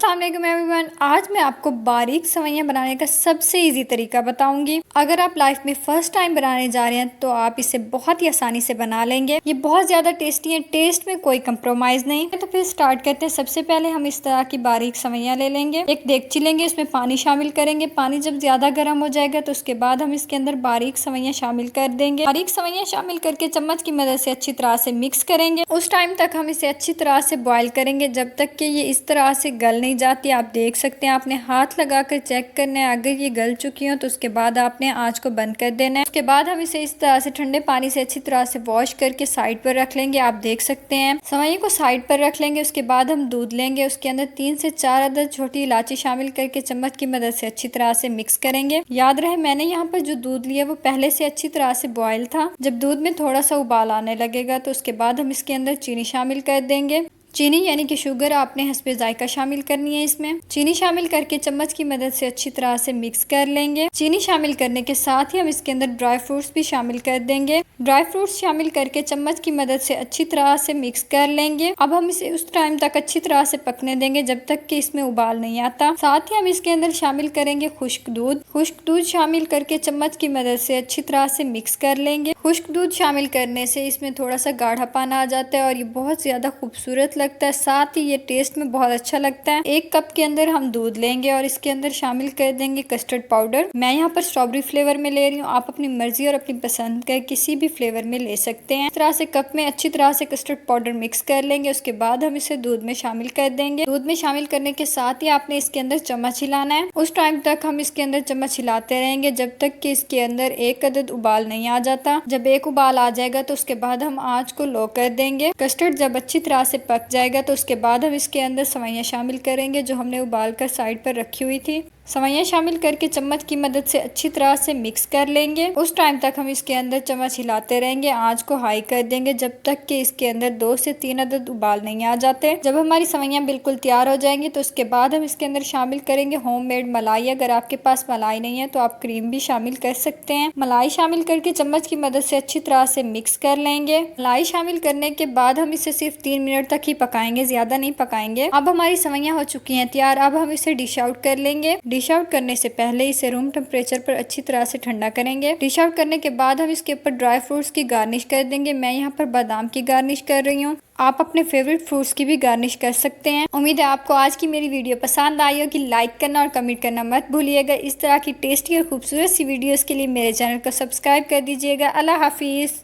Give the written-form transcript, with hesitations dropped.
अस्सलाम वालेकुम एवरीवन। आज मैं आपको बारीक सेवइयां बनाने का सबसे इजी तरीका बताऊंगी। अगर आप लाइफ में फर्स्ट टाइम बनाने जा रहे हैं तो आप इसे बहुत ही आसानी से बना लेंगे। ये बहुत ज्यादा टेस्टी है, टेस्ट में कोई कंप्रोमाइज नहीं है। तो फिर स्टार्ट करते हैं। सबसे पहले हम इस तरह की बारीक सेवइयां ले लेंगे। एक देगची लेंगे, उसमें पानी शामिल करेंगे। पानी जब ज्यादा गर्म हो जाएगा तो उसके बाद हम इसके अंदर बारीक सेवइयां शामिल कर देंगे। बारीक सेवइयां शामिल करके चम्मच की मदद से अच्छी तरह से मिक्स करेंगे। उस टाइम तक हम इसे अच्छी तरह से बॉईल करेंगे जब तक कि ये इस तरह से गल नहीं जाती। आप देख सकते हैं, आपने हाथ लगाकर चेक करना है। अगर ये गल चुकी हो तो उसके बाद आपने आंच को बंद कर देना है। उसके बाद हम इसे इस तरह से ठंडे पानी से अच्छी तरह से वॉश करके साइड पर रख लेंगे। आप देख सकते हैं, सेवइयों को साइड पर रख लेंगे। उसके बाद हम दूध लेंगे, उसके अंदर 3 से 4 अदद छोटी इलायची शामिल करके चम्मच की मदद से अच्छी तरह से मिक्स करेंगे। याद रहे, मैंने यहाँ पर जो दूध लिया वो पहले से अच्छी तरह से बॉयल था। जब दूध में थोड़ा सा उबाल आने लगेगा तो उसके बाद हम इसके अंदर चीनी शामिल कर देंगे। चीनी यानी कि शुगर आपने हस्बे जायका शामिल करनी है। इसमें चीनी शामिल करके चम्मच की मदद से अच्छी तरह से मिक्स कर लेंगे। चीनी शामिल करने के साथ ही हम इसके अंदर ड्राई फ्रूट्स भी शामिल कर देंगे। ड्राई फ्रूट्स शामिल करके चम्मच की मदद से अच्छी तरह से मिक्स कर लेंगे। अब हम इसे उस टाइम तक अच्छी तरह से पकने देंगे जब तक कि इसमें उबाल नहीं आता। साथ ही हम इसके अंदर शामिल करेंगे खुश्क दूध। खुश्क दूध शामिल करके चम्मच की मदद से अच्छी तरह से मिक्स कर लेंगे। खुश्क दूध शामिल करने से इसमें थोड़ा सा गाढ़ापन आ जाता है और ये बहुत ज्यादा खूबसूरत लगता है। साथ ही ये टेस्ट में बहुत अच्छा लगता है। 1 कप के अंदर हम दूध लेंगे और इसके अंदर शामिल कर देंगे कस्टर्ड पाउडर। मैं यहाँ पर स्ट्रॉबेरी फ्लेवर में ले रही हूँ। आप अपनी मर्जी और अपनी पसंद के किसी भी फ्लेवर में ले सकते हैं। इस तरह से कप में अच्छी तरह से कस्टर्ड पाउडर मिक्स कर लेंगे। उसके बाद हम इसे दूध में शामिल कर देंगे। दूध में शामिल करने के साथ ही आपने इसके अंदर चम्मच हिलाना है। उस टाइम तक हम इसके अंदर चम्मच हिलाते रहेंगे जब तक कि इसके अंदर 1 अदद उबाल नहीं आ जाता। जब 1 उबाल आ जाएगा तो उसके बाद हम आंच को लो कर देंगे। कस्टर्ड जब अच्छी तरह से पक जाएगा तो उसके बाद हम इसके अंदर सेवइयां शामिल करेंगे जो हमने उबाल कर साइड पर रखी हुई थी। सेवइयां शामिल करके चम्मच की मदद से अच्छी तरह से मिक्स कर लेंगे। उस टाइम तक हम इसके अंदर चम्मच हिलाते रहेंगे। आंच को हाई कर देंगे जब तक कि इसके अंदर 2 से 3 अदद उबाल नहीं आ जाते। जब हमारी सेवइयां बिल्कुल तैयार हो जाएंगी तो उसके बाद हम इसके अंदर शामिल करेंगे होममेड मलाई। अगर आपके पास मलाई नहीं है तो आप क्रीम भी शामिल कर सकते हैं। मलाई शामिल करके चम्मच की मदद से अच्छी तरह से मिक्स कर लेंगे। मलाई शामिल करने के बाद हम इसे सिर्फ 3 मिनट तक ही पकाएंगे, ज्यादा नहीं पकाएंगे। अब हमारी सेवइयां हो चुकी हैं तैयार। अब हम इसे डिश आउट कर लेंगे। डिश आउट करने से पहले इसे रूम टेम्परेचर पर अच्छी तरह से ठंडा करेंगे। डिश आउट करने के बाद हम इसके ऊपर ड्राई फ्रूट्स की गार्निश कर देंगे। मैं यहाँ पर बादाम की गार्निश कर रही हूँ। आप अपने फेवरेट फ्रूट्स की भी गार्निश कर सकते हैं। उम्मीद है आपको आज की मेरी वीडियो पसंद आई हो कि लाइक करना और कमेंट करना मत भूलिएगा। इस तरह की टेस्टी और खूबसूरत सी वीडियोस के लिए मेरे चैनल को सब्सक्राइब कर दीजिएगा। अल्लाह हाफिज।